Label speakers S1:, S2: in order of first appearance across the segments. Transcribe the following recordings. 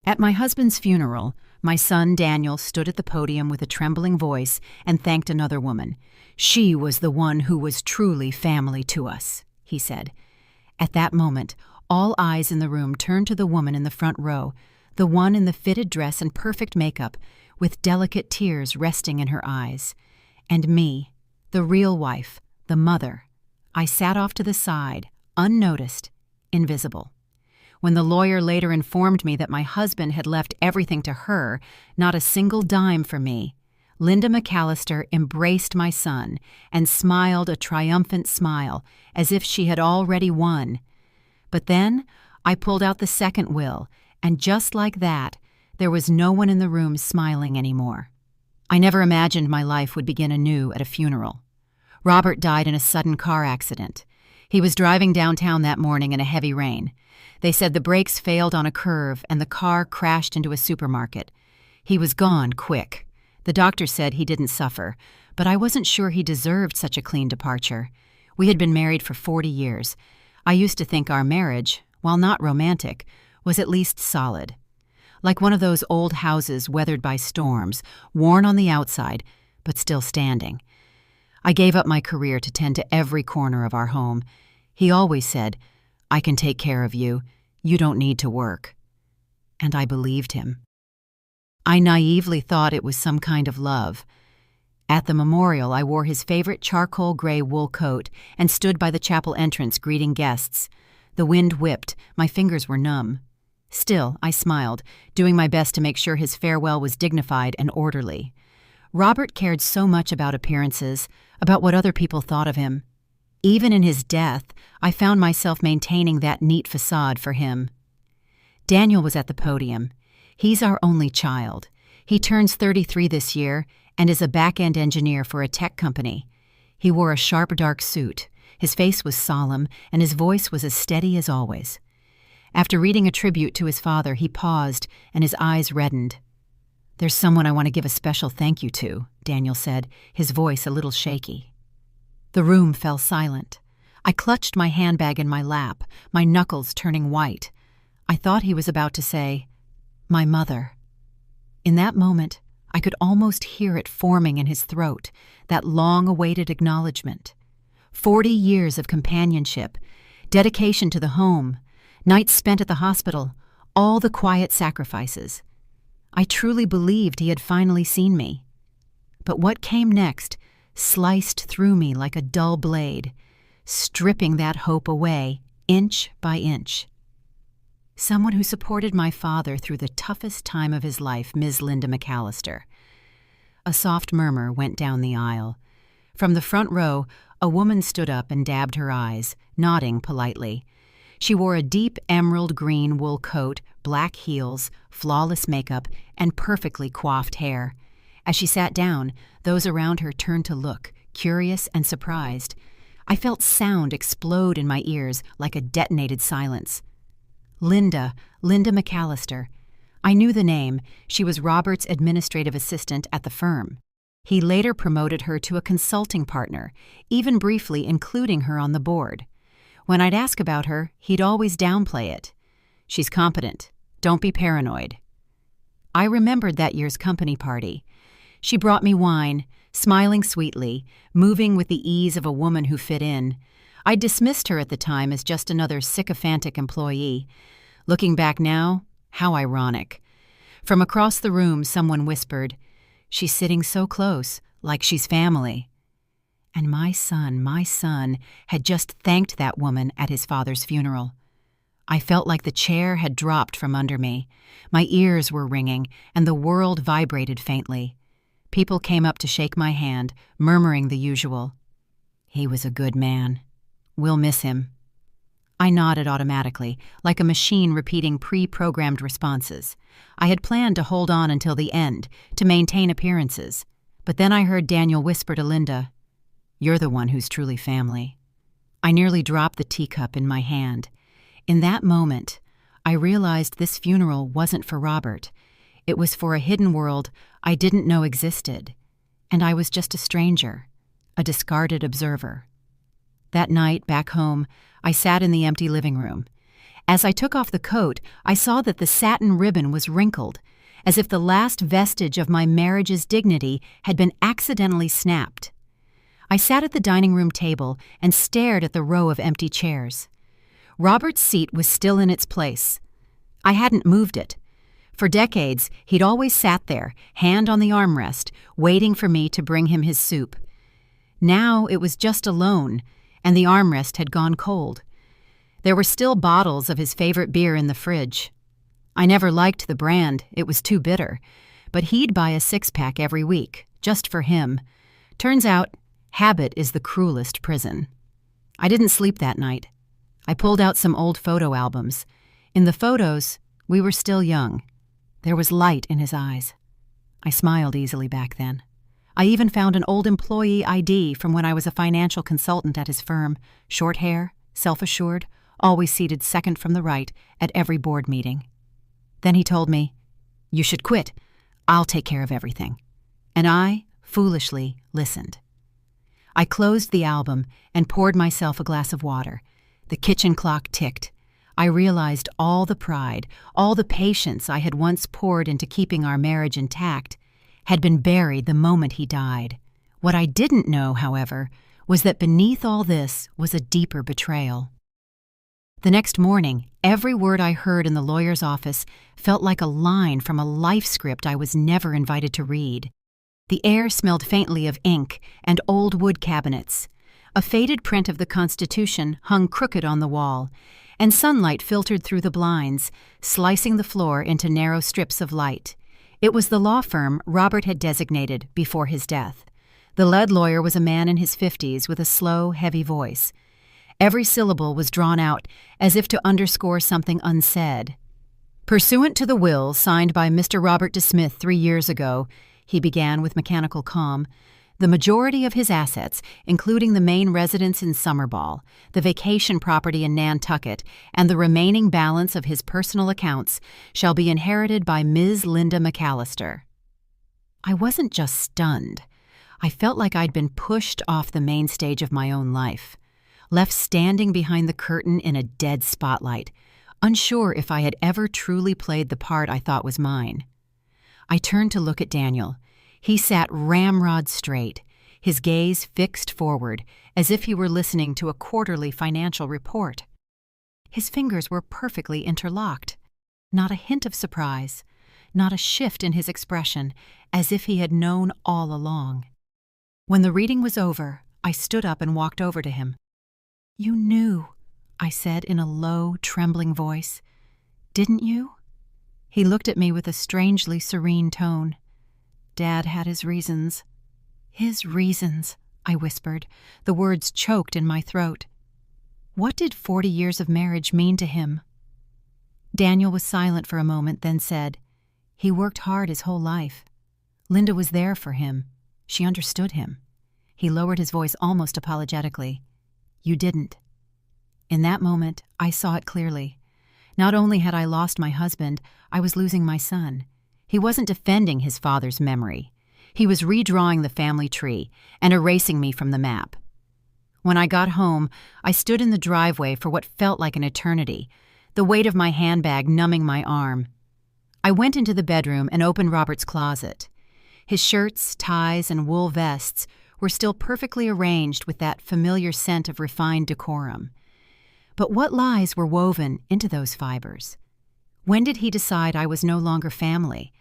S1: At my husband's funeral, my son Daniel stood at the podium with a trembling voice and thanked another woman. "She was the one who was truly family to us," he said. At that moment, all eyes in the room turned to the woman in the front row, the one in the fitted dress and perfect makeup, with delicate tears resting in her eyes. And me, the real wife, the mother. I sat off to the side, unnoticed, invisible. When the lawyer later informed me that my husband had left everything to her, not a single dime for me, Linda McAllister embraced my son and smiled a triumphant smile, as if she had already won. But then I pulled out the second will, and just like that, there was no one in the room smiling anymore. I never imagined my life would begin anew at a funeral. Robert died in a sudden car accident. He was driving downtown that morning in a heavy rain. They said the brakes failed on a curve and the car crashed into a supermarket. He was gone quick. The doctor said he didn't suffer, but I wasn't sure he deserved such a clean departure. We had been married for 40 years. I used to think our marriage, while not romantic, was at least solid. Like one of those old houses weathered by storms, worn on the outside, but still standing. I gave up my career to tend to every corner of our home. He always said, "I can take care of you. You don't need to work." And I believed him. I naively thought it was some kind of love. At the memorial, I wore his favorite charcoal gray wool coat and stood by the chapel entrance greeting guests. The wind whipped, my fingers were numb. Still, I smiled, doing my best to make sure his farewell was dignified and orderly. Robert cared so much about appearances, about what other people thought of him. Even in his death, I found myself maintaining that neat facade for him. Daniel was at the podium. He's our only child. He turns 33 this year and is a back-end engineer for a tech company. He wore a sharp, dark suit. His face was solemn, and his voice was as steady as always. After reading a tribute to his father, he paused, and his eyes reddened. "There's someone I want to give a special thank you to," Daniel said, his voice a little shaky. The room fell silent. I clutched my handbag in my lap, my knuckles turning white. I thought he was about to say, "My mother." In that moment, I could almost hear it forming in his throat, that long-awaited acknowledgement. 40 years of companionship, dedication to the home, nights spent at the hospital, all the quiet sacrifices. I truly believed he had finally seen me. But what came next sliced through me like a dull blade, stripping that hope away inch by inch. Someone who supported my father through the toughest time of his life, Ms. Linda McAllister. A soft murmur went down the aisle. From the front row, a woman stood up and dabbed her eyes, nodding politely. She wore a deep emerald green wool coat, black heels, flawless makeup, and perfectly coiffed hair. As she sat down, those around her turned to look, curious and surprised. I felt sound explode in my ears like a detonated silence. Linda McAllister. I knew the name. She was Robert's administrative assistant at the firm. He later promoted her to a consulting partner, even briefly including her on the board. When I'd ask about her, he'd always downplay it. "She's competent. Don't be paranoid." I remembered that year's company party. She brought me wine, smiling sweetly, moving with the ease of a woman who fit in. I'd dismissed her at the time as just another sycophantic employee. Looking back now, how ironic. From across the room, someone whispered, "She's sitting so close, like she's family." And my son had just thanked that woman at his father's funeral. I felt like the chair had dropped from under me. My ears were ringing, and the world vibrated faintly. People came up to shake my hand, murmuring the usual. "He was a good man. We'll miss him." I nodded automatically, like a machine repeating pre-programmed responses. I had planned to hold on until the end, to maintain appearances. But then I heard Daniel whisper to Linda, "You're the one who's truly family." I nearly dropped the teacup in my hand. In that moment, I realized this funeral wasn't for Robert. It was for a hidden world I didn't know existed. And I was just a stranger, a discarded observer. That night, back home, I sat in the empty living room. As I took off the coat, I saw that the satin ribbon was wrinkled, as if the last vestige of my marriage's dignity had been accidentally snapped. I sat at the dining room table and stared at the row of empty chairs. Robert's seat was still in its place. I hadn't moved it. For decades, he'd always sat there, hand on the armrest, waiting for me to bring him his soup. Now it was just alone, and the armrest had gone cold. There were still bottles of his favorite beer in the fridge. I never liked the brand, it was too bitter, but he'd buy a six-pack every week, just for him. Turns out, habit is the cruelest prison. I didn't sleep that night. I pulled out some old photo albums. In the photos, we were still young. There was light in his eyes. I smiled easily back then. I even found an old employee ID from when I was a financial consultant at his firm. Short hair, self-assured, always seated second from the right at every board meeting. Then he told me, "You should quit. I'll take care of everything." And I, foolishly, listened. I closed the album and poured myself a glass of water. The kitchen clock ticked. I realized all the pride, all the patience I had once poured into keeping our marriage intact had been buried the moment he died. What I didn't know, however, was that beneath all this was a deeper betrayal. The next morning, every word I heard in the lawyer's office felt like a line from a life script I was never invited to read. The air smelled faintly of ink and old wood cabinets. A faded print of the Constitution hung crooked on the wall, and sunlight filtered through the blinds, slicing the floor into narrow strips of light. It was the law firm Robert had designated before his death. The lead lawyer was a man in his 50s with a slow, heavy voice. Every syllable was drawn out as if to underscore something unsaid. "Pursuant to the will signed by Mr. Robert De Smith 3 years ago," he began with mechanical calm, "the majority of his assets, including the main residence in Summerball, the vacation property in Nantucket, and the remaining balance of his personal accounts, shall be inherited by Ms. Linda McAllister." I wasn't just stunned. I felt like I'd been pushed off the main stage of my own life, left standing behind the curtain in a dead spotlight, unsure if I had ever truly played the part I thought was mine. I turned to look at Daniel. He sat ramrod straight, his gaze fixed forward, as if he were listening to a quarterly financial report. His fingers were perfectly interlocked. Not a hint of surprise, not a shift in his expression, as if he had known all along. When the reading was over, I stood up and walked over to him. "You knew," I said in a low, trembling voice. "Didn't you?" He looked at me with a strangely serene tone. "Dad had his reasons." "His reasons," I whispered, the words choked in my throat. What did 40 years of marriage mean to him? Daniel was silent for a moment, then said, "He worked hard his whole life. Linda was there for him. She understood him." He lowered his voice almost apologetically. "You didn't." In that moment, I saw it clearly. Not only had I lost my husband, I was losing my son. He wasn't defending his father's memory. He was redrawing the family tree and erasing me from the map. When I got home, I stood in the driveway for what felt like an eternity, the weight of my handbag numbing my arm. I went into the bedroom and opened Robert's closet. His shirts, ties, and wool vests were still perfectly arranged with that familiar scent of refined decorum. But what lies were woven into those fibers? When did he decide I was no longer family?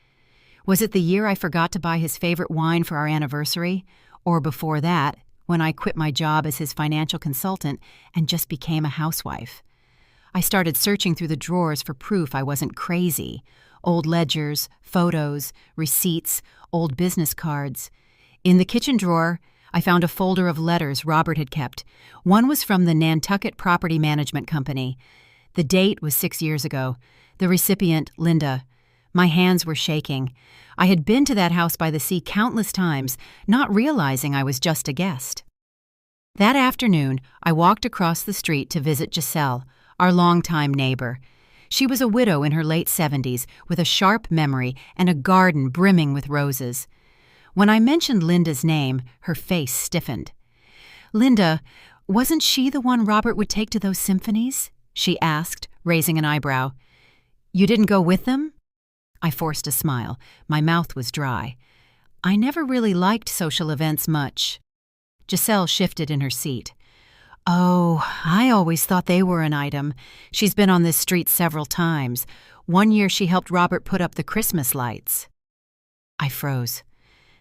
S1: Was it the year I forgot to buy his favorite wine for our anniversary? Or before that, when I quit my job as his financial consultant and just became a housewife? I started searching through the drawers for proof I wasn't crazy. Old ledgers, photos, receipts, old business cards. In the kitchen drawer, I found a folder of letters Robert had kept. One was from the Nantucket Property Management Company. The date was 6 years ago. The recipient, Linda. My hands were shaking. I had been to that house by the sea countless times, not realizing I was just a guest. That afternoon, I walked across the street to visit Giselle, our longtime neighbor. She was a widow in her late 70s, with a sharp memory and a garden brimming with roses. When I mentioned Linda's name, her face stiffened. "Linda, wasn't she the one Robert would take to those symphonies?" she asked, raising an eyebrow. "You didn't go with them?" I forced a smile. My mouth was dry. I never really liked social events much. Giselle shifted in her seat. "Oh, I always thought they were an item. She's been on this street several times. One year she helped Robert put up the Christmas lights." I froze.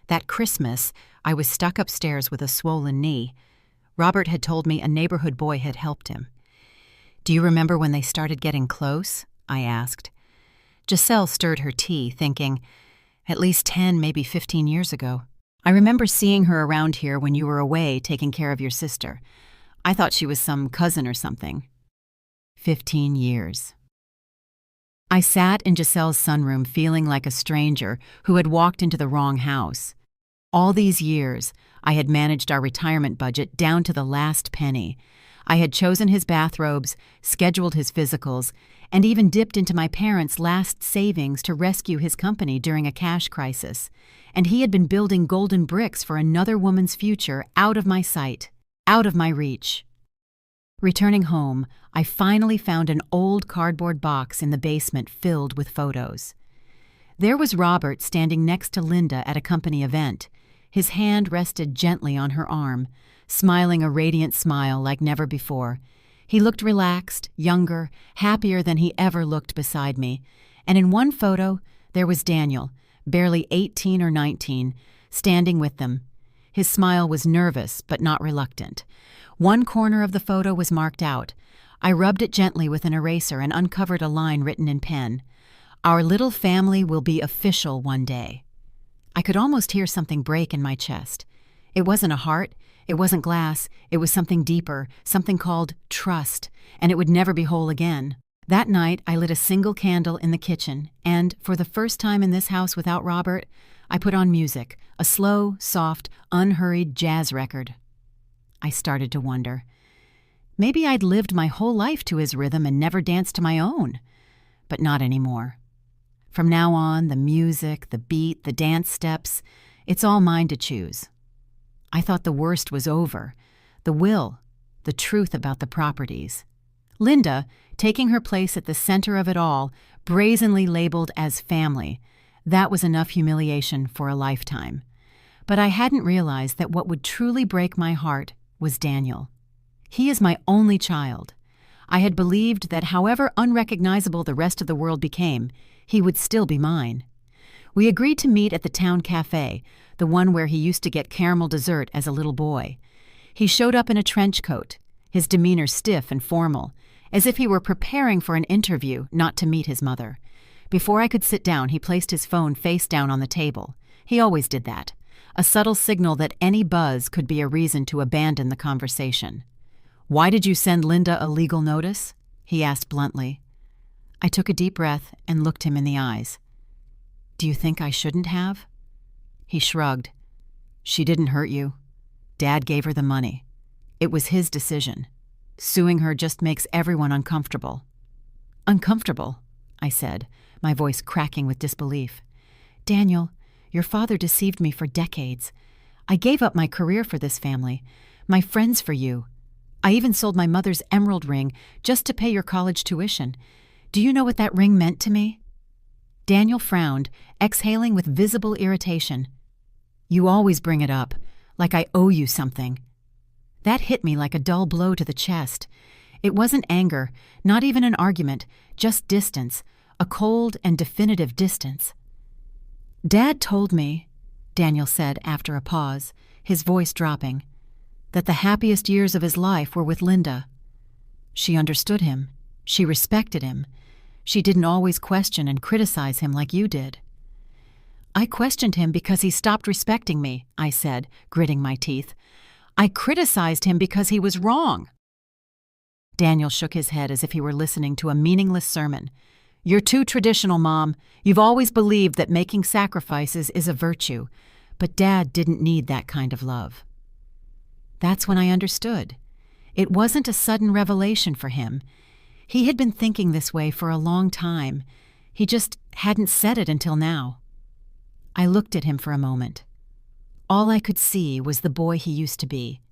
S1: That Christmas, I was stuck upstairs with a swollen knee. Robert had told me a neighborhood boy had helped him. "Do you remember when they started getting close?" I asked. Giselle stirred her tea, thinking, "At least 10, maybe 15 years ago. I remember seeing her around here when you were away taking care of your sister. I thought she was some cousin or something." 15 years. I sat in Giselle's sunroom feeling like a stranger who had walked into the wrong house. All these years, I had managed our retirement budget down to the last penny. I had chosen his bathrobes, scheduled his physicals, and even dipped into my parents' last savings to rescue his company during a cash crisis. And he had been building golden bricks for another woman's future out of my sight, out of my reach. Returning home, I finally found an old cardboard box in the basement filled with photos. There was Robert standing next to Linda at a company event. His hand rested gently on her arm, smiling a radiant smile like never before. He looked relaxed, younger, happier than he ever looked beside me. And in one photo, there was Daniel, barely 18 or 19, standing with them. His smile was nervous but not reluctant. One corner of the photo was marked out. I rubbed it gently with an eraser and uncovered a line written in pen. "Our little family will be official one day." I could almost hear something break in my chest. It wasn't a heart, it wasn't glass, it was something deeper, something called trust, and it would never be whole again. That night, I lit a single candle in the kitchen, and, for the first time in this house without Robert, I put on music, a slow, soft, unhurried jazz record. I started to wonder. Maybe I'd lived my whole life to his rhythm and never danced to my own. But not anymore. From now on, the music, the beat, the dance steps, it's all mine to choose. I thought the worst was over. The will, the truth about the properties. Linda, taking her place at the center of it all, brazenly labeled as family. That was enough humiliation for a lifetime. But I hadn't realized that what would truly break my heart was Daniel. He is my only child. I had believed that however unrecognizable the rest of the world became, he would still be mine. We agreed to meet at the town cafe, the one where he used to get caramel dessert as a little boy. He showed up in a trench coat, his demeanor stiff and formal, as if he were preparing for an interview, not to meet his mother. Before I could sit down, he placed his phone face down on the table. He always did that, a subtle signal that any buzz could be a reason to abandon the conversation. "Why did you send Linda a legal notice?" he asked bluntly. I took a deep breath and looked him in the eyes. "Do you think I shouldn't have?" He shrugged. "She didn't hurt you. Dad gave her the money. It was his decision. Suing her just makes everyone uncomfortable." "Uncomfortable?" I said, my voice cracking with disbelief. "Daniel, your father deceived me for decades. I gave up my career for this family, my friends for you. I even sold my mother's emerald ring just to pay your college tuition. Do you know what that ring meant to me?" Daniel frowned, exhaling with visible irritation. "You always bring it up, like I owe you something." That hit me like a dull blow to the chest. It wasn't anger, not even an argument, just distance, a cold and definitive distance. "Dad told me," Daniel said after a pause, his voice dropping, "that the happiest years of his life were with Linda. She understood him. She respected him. She didn't always question and criticize him like you did." "I questioned him because he stopped respecting me," I said, gritting my teeth. "I criticized him because he was wrong." Daniel shook his head as if he were listening to a meaningless sermon. "You're too traditional, Mom. You've always believed that making sacrifices is a virtue, but Dad didn't need that kind of love." That's when I understood. It wasn't a sudden revelation for him. He had been thinking this way for a long time. He just hadn't said it until now. I looked at him for a moment. All I could see was the boy he used to be.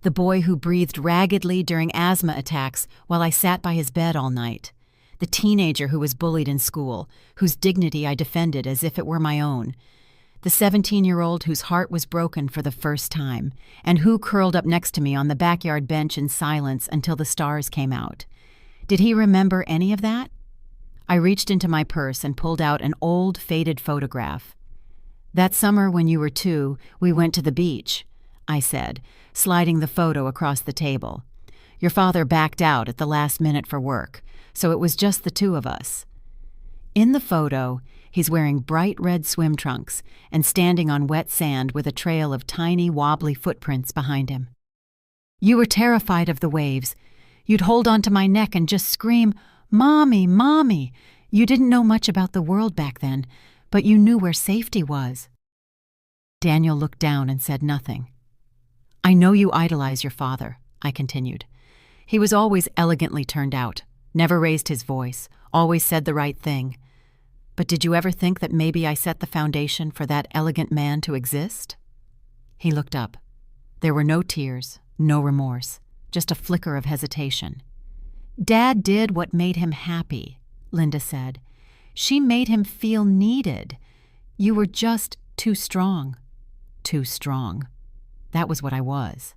S1: The boy who breathed raggedly during asthma attacks while I sat by his bed all night. the teenager who was bullied in school, whose dignity I defended as if it were my own, the 17-year-old whose heart was broken for the first time, and who curled up next to me on the backyard bench in silence until the stars came out. Did he remember any of that? I reached into my purse and pulled out an old, faded photograph. "That summer when you were 2, we went to the beach," I said, sliding the photo across the table. "Your father backed out at the last minute for work, so it was just the 2 of us." In the photo, he's wearing bright red swim trunks and standing on wet sand with a trail of tiny, wobbly footprints behind him. "You were terrified of the waves. You'd hold onto my neck and just scream, 'Mommy, Mommy!' You didn't know much about the world back then, but you knew where safety was." Daniel looked down and said nothing. "I know you idolize your father," I continued. "He was always elegantly turned out, never raised his voice, always said the right thing. But did you ever think that maybe I set the foundation for that elegant man to exist?" He looked up. There were no tears, no remorse, just a flicker of hesitation. "Dad did what made him happy," Linda said. "She made him feel needed. You were just too strong." Too strong. That was what I was.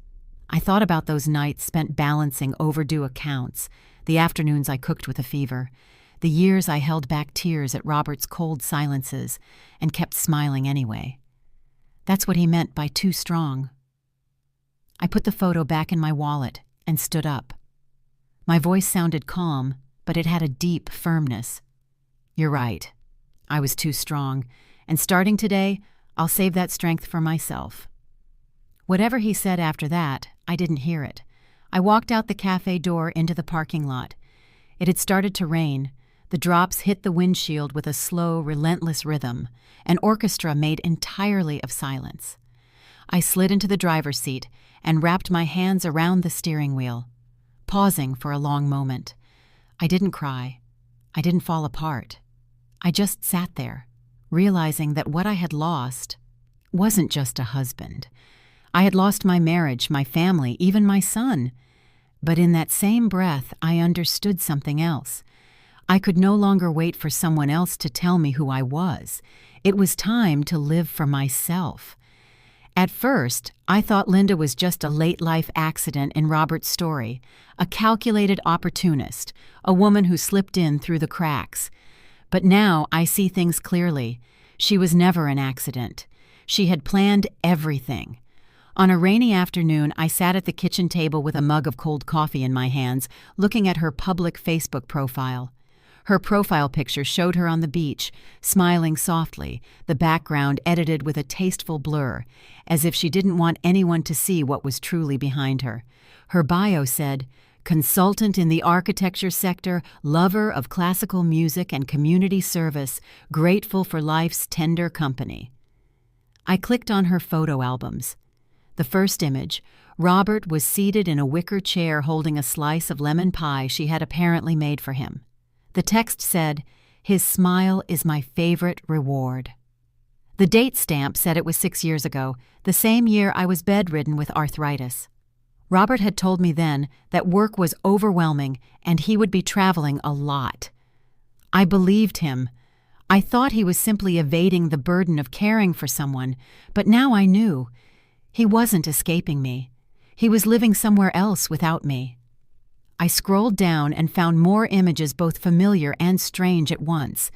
S1: I thought about those nights spent balancing overdue accounts, the afternoons I cooked with a fever, the years I held back tears at Robert's cold silences and kept smiling anyway. That's what he meant by too strong. I put the photo back in my wallet and stood up. My voice sounded calm, but it had a deep firmness. "You're right. I was too strong, and starting today, I'll save that strength for myself." Whatever he said after that, I didn't hear it. I walked out the cafe door into the parking lot. It had started to rain. The drops hit the windshield with a slow, relentless rhythm, an orchestra made entirely of silence. I slid into the driver's seat and wrapped my hands around the steering wheel, pausing for a long moment. I didn't cry. I didn't fall apart. I just sat there, realizing that what I had lost wasn't just a husband. I had lost my marriage, my family, even my son. But in that same breath, I understood something else. I could no longer wait for someone else to tell me who I was. It was time to live for myself. At first, I thought Linda was just a late-life accident in Robert's story, a calculated opportunist, a woman who slipped in through the cracks. But now I see things clearly. She was never an accident. She had planned everything. On a rainy afternoon, I sat at the kitchen table with a mug of cold coffee in my hands, looking at her public Facebook profile. Her profile picture showed her on the beach, smiling softly, the background edited with a tasteful blur, as if she didn't want anyone to see what was truly behind her. Her bio said, "Consultant in the architecture sector, lover of classical music and community service, grateful for life's tender company." I clicked on her photo albums. The first image, Robert was seated in a wicker chair holding a slice of lemon pie she had apparently made for him. The text said, "His smile is my favorite reward." The date stamp said it was 6 years ago, the same year I was bedridden with arthritis. Robert had told me then that work was overwhelming and he would be traveling a lot. I believed him. I thought he was simply evading the burden of caring for someone, but now I knew. He wasn't escaping me. He was living somewhere else without me. I scrolled down and found more images both familiar and strange at once.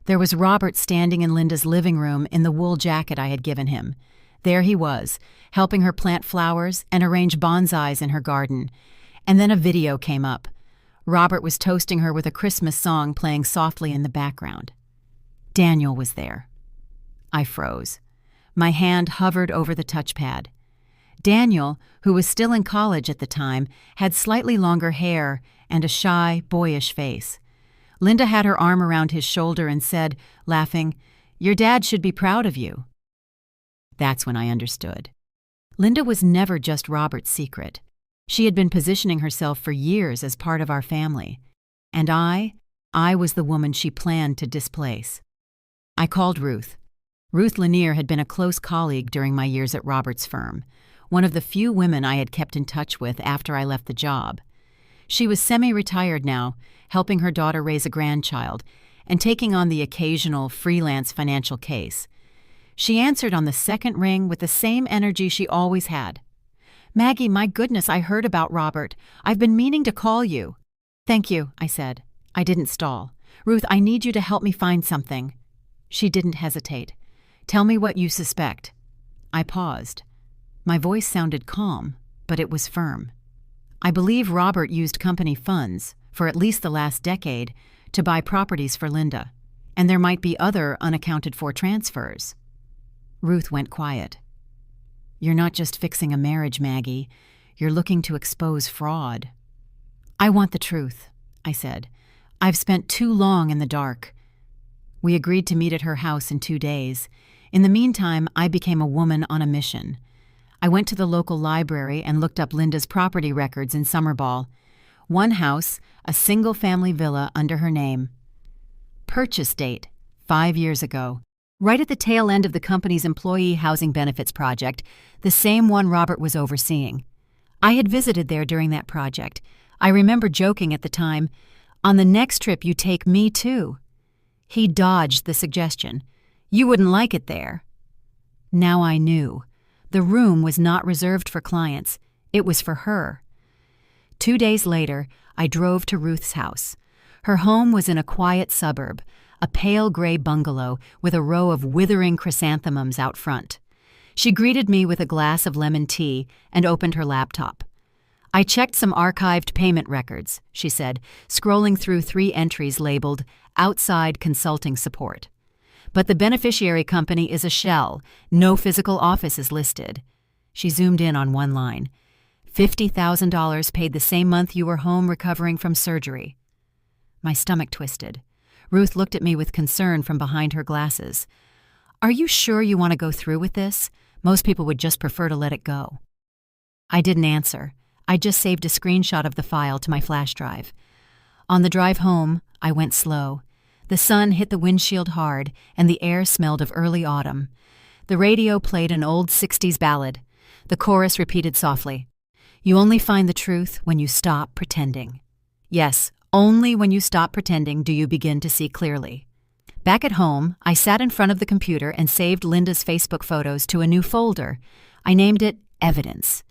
S1: There was Robert standing in Linda's living room in the wool jacket I had given him. There he was, helping her plant flowers and arrange bonsais in her garden. And then a video came up. Robert was toasting her with a Christmas song playing softly in the background. Daniel was there. I froze. My hand hovered over the touchpad. Daniel, who was still in college at the time, had slightly longer hair and a shy, boyish face. Linda had her arm around his shoulder and said, laughing, "Your dad should be proud of you." That's when I understood. Linda was never just Robert's secret. She had been positioning herself for years as part of our family. And I was the woman she planned to displace. I called Ruth. Ruth Lanier had been a close colleague during my years at Robert's firm, one of the few women I had kept in touch with after I left the job. She was semi-retired now, helping her daughter raise a grandchild, and taking on the occasional freelance financial case. She answered on the second ring with the same energy she always had. "Maggie, my goodness, I heard about Robert. I've been meaning to call you." "Thank you," I said. I didn't stall. "Ruth, I need you to help me find something." She didn't hesitate. "Tell me what you suspect." I paused. My voice sounded calm, but it was firm. "I believe Robert used company funds, for at least the last decade, to buy properties for Linda, and there might be other unaccounted-for transfers." Ruth went quiet. "You're not just fixing a marriage, Maggie. You're looking to expose fraud." "I want the truth," I said. "I've spent too long in the dark." We agreed to meet at her house in 2 days. In the meantime, I became a woman on a mission. I went to the local library and looked up Linda's property records in Summerball. One house, a single-family villa under her name. Purchase date, 5 years ago. Right at the tail end of the company's employee housing benefits project, the same one Robert was overseeing. I had visited there during that project. I remember joking at the time, "On the next trip you take me too." He dodged the suggestion. "You wouldn't like it there." Now I knew. The room was not reserved for clients. It was for her. 2 days later, I drove to Ruth's house. Her home was in a quiet suburb, a pale gray bungalow with a row of withering chrysanthemums out front. She greeted me with a glass of lemon tea and opened her laptop. "I checked some archived payment records," she said, scrolling through 3 entries labeled "Outside Consulting Support." "But the beneficiary company is a shell. No physical office is listed." She zoomed in on one line. $50,000 paid the same month you were home recovering from surgery. My stomach twisted. Ruth looked at me with concern from behind her glasses. "Are you sure you want to go through with this? Most people would just prefer to let it go." I didn't answer. I just saved a screenshot of the file to my flash drive. On the drive home, I went slow. The sun hit the windshield hard, and the air smelled of early autumn. The radio played an old 60s ballad. The chorus repeated softly, "You only find the truth when you stop pretending." Yes, only when you stop pretending do you begin to see clearly. Back at home, I sat in front of the computer and saved Linda's Facebook photos to a new folder. I named it Evidence.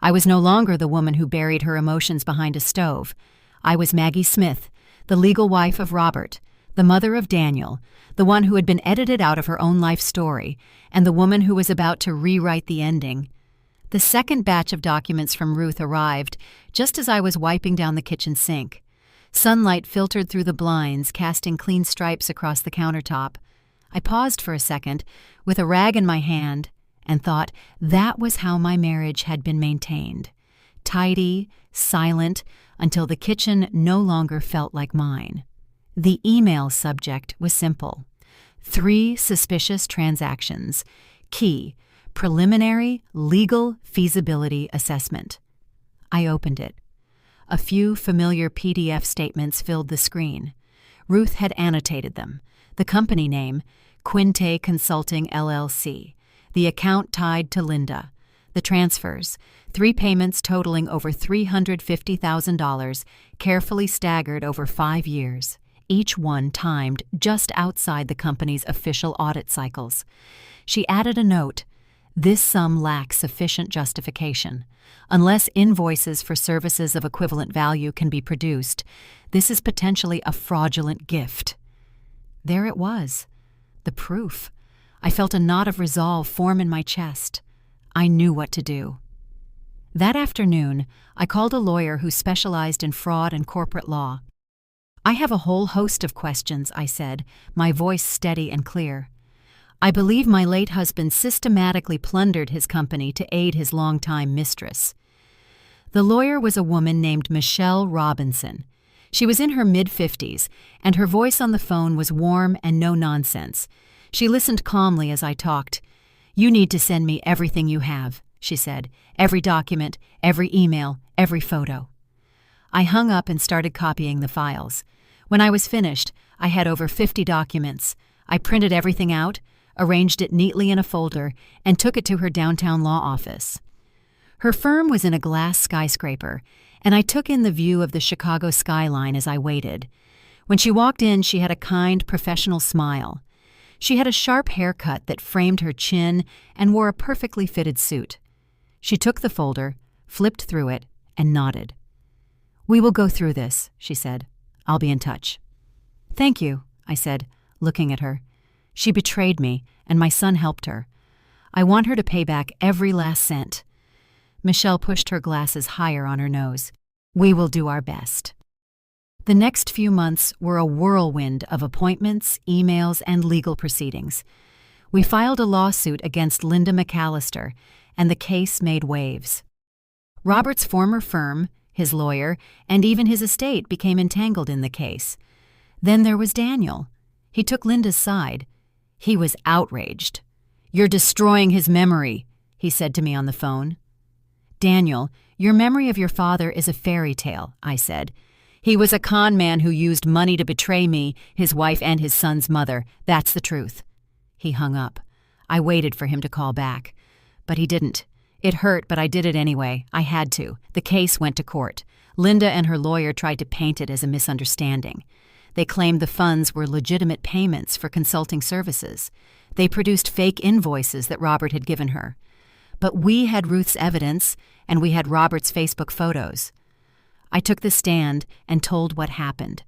S1: I was no longer the woman who buried her emotions behind a stove. I was Maggie Smith, the legal wife of Robert, the mother of Daniel, the one who had been edited out of her own life story, and the woman who was about to rewrite the ending. The second batch of documents from Ruth arrived just as I was wiping down the kitchen sink. Sunlight filtered through the blinds, casting clean stripes across the countertop. I paused for a second, with a rag in my hand, and thought that was how my marriage had been maintained. Tidy, silent, until the kitchen no longer felt like mine. The email subject was simple. 3 suspicious transactions. Key, preliminary legal feasibility assessment. I opened it. A few familiar PDF statements filled the screen. Ruth had annotated them. The company name, Quinte Consulting LLC. The account tied to Linda. The transfers, 3 payments totaling over $350,000, carefully staggered over 5 years. Each one timed just outside the company's official audit cycles. She added a note. This sum lacks sufficient justification. Unless invoices for services of equivalent value can be produced, this is potentially a fraudulent gift. There it was. The proof. I felt a knot of resolve form in my chest. I knew what to do. That afternoon, I called a lawyer who specialized in fraud and corporate law. "I have a whole host of questions," I said, my voice steady and clear. "I believe my late husband systematically plundered his company to aid his longtime mistress." The lawyer was a woman named Michelle Robinson. She was in her mid-50s, and her voice on the phone was warm and no nonsense. She listened calmly as I talked. "You need to send me everything you have," she said. "Every document, every email, every photo." I hung up and started copying the files. When I was finished, I had over 50 documents. I printed everything out, arranged it neatly in a folder, and took it to her downtown law office. Her firm was in a glass skyscraper, and I took in the view of the Chicago skyline as I waited. When she walked in, she had a kind, professional smile. She had a sharp haircut that framed her chin and wore a perfectly fitted suit. She took the folder, flipped through it, and nodded. "We will go through this," she said. "I'll be in touch." "Thank you," I said, looking at her. She betrayed me, and my son helped her. I want her to pay back every last cent. Michelle pushed her glasses higher on her nose. "We will do our best." The next few months were a whirlwind of appointments, emails, and legal proceedings. We filed a lawsuit against Linda McAllister, and the case made waves. Robert's former firm, his lawyer, and even his estate became entangled in the case. Then there was Daniel. He took Linda's side. He was outraged. "You're destroying his memory," he said to me on the phone. "Daniel, your memory of your father is a fairy tale," I said. "He was a con man who used money to betray me, his wife, and his son's mother. That's the truth." He hung up. I waited for him to call back. But he didn't. It hurt, but I did it anyway. I had to. The case went to court. Linda and her lawyer tried to paint it as a misunderstanding. They claimed the funds were legitimate payments for consulting services. They produced fake invoices that Robert had given her. But we had Ruth's evidence, and we had Robert's Facebook photos. I took the stand and told what happened.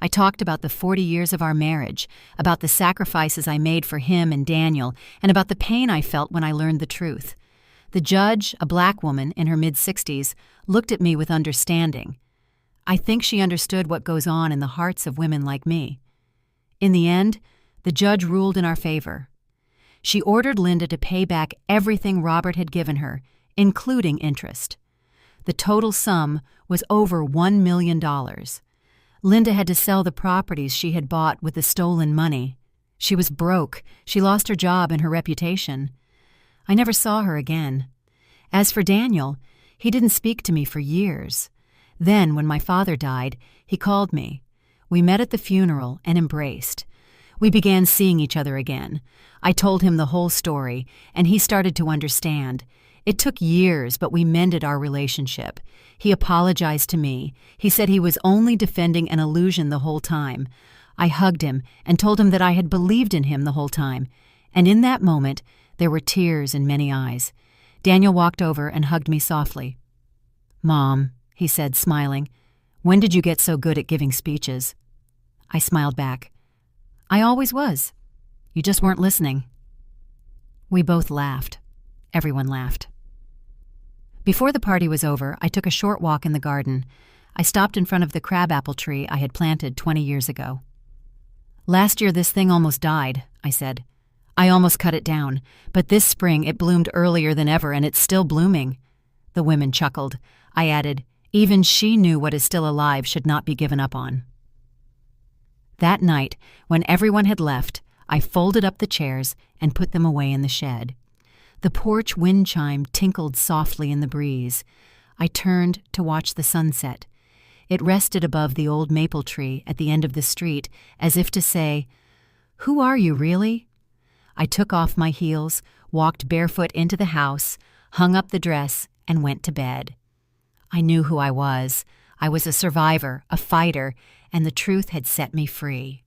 S1: I talked about the 40 years of our marriage, about the sacrifices I made for him and Daniel, and about the pain I felt when I learned the truth. The judge, a black woman in her mid-60s, looked at me with understanding. I think she understood what goes on in the hearts of women like me. In the end, the judge ruled in our favor. She ordered Linda to pay back everything Robert had given her, including interest. The total sum was over $1 million. Linda had to sell the properties she had bought with the stolen money. She was broke. She lost her job and her reputation. I never saw her again. As for Daniel, he didn't speak to me for years. Then, when my father died, he called me. We met at the funeral and embraced. We began seeing each other again. I told him the whole story, and he started to understand. It took years, but we mended our relationship. He apologized to me. He said he was only defending an illusion the whole time. I hugged him and told him that I had believed in him the whole time. And in that moment, there were tears in many eyes. Daniel walked over and hugged me softly. "Mom," he said, smiling, "when did you get so good at giving speeches?" I smiled back. "I always was. You just weren't listening." We both laughed. Everyone laughed. Before the party was over, I took a short walk in the garden. I stopped in front of the crabapple tree I had planted 20 years ago. "Last year this thing almost died," I said. "I almost cut it down, but this spring it bloomed earlier than ever and it's still blooming." The women chuckled. I added, "Even she knew what is still alive should not be given up on." That night, when everyone had left, I folded up the chairs and put them away in the shed. The porch wind chime tinkled softly in the breeze. I turned to watch the sunset. It rested above the old maple tree at the end of the street, as if to say, "Who are you, really?" I took off my heels, walked barefoot into the house, hung up the dress, and went to bed. I knew who I was. I was a survivor, a fighter, and the truth had set me free.